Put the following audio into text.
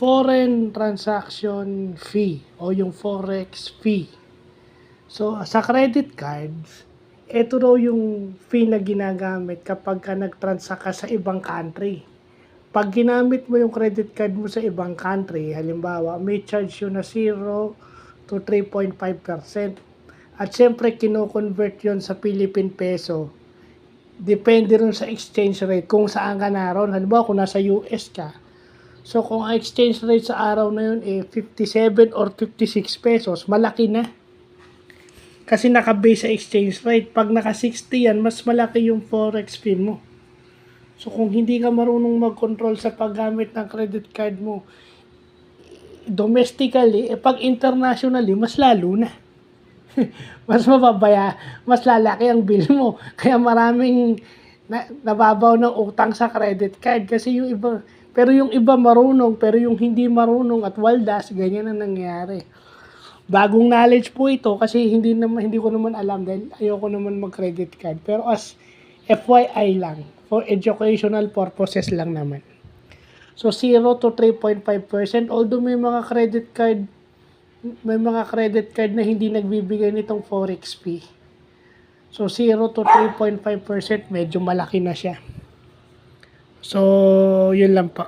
foreign transaction fee o yung forex fee. So, sa credit cards, ito raw yung fee na ginagamit kapag ka nag-transact ka sa ibang country. Pag ginamit mo yung credit card mo sa ibang country, halimbawa, may charge yun na 0 to 3.5%. At syempre, kino-convert yun sa Philippine peso. Depende rin sa exchange rate kung saan ka naroon. Halimbawa, kung nasa US ka. So, kung ang exchange rate sa araw na yun 57 or 56 pesos, malaki na. Kasi naka-base sa exchange rate. Pag naka-60 yan, mas malaki yung forex fee mo. So, kung hindi ka marunong mag-control sa paggamit ng credit card mo, domestically, pag internationally, mas lalo na. Mas mababaya, mas lalaki ang bill mo. Kaya maraming nababaw ng utang sa credit card. Kasi yung iba, pero yung iba marunong, pero yung hindi marunong at waldas, ganyan ang nangyayari. Bagong knowledge po ito kasi hindi ko naman alam dahil ayoko naman mag-credit card. Pero as FYI lang, for educational purposes lang naman. So 0 to 3.5%, although may mga credit card na hindi nagbibigay nitong forex fee. So 0 to 3.5%, medyo malaki na siya. So yun lang po.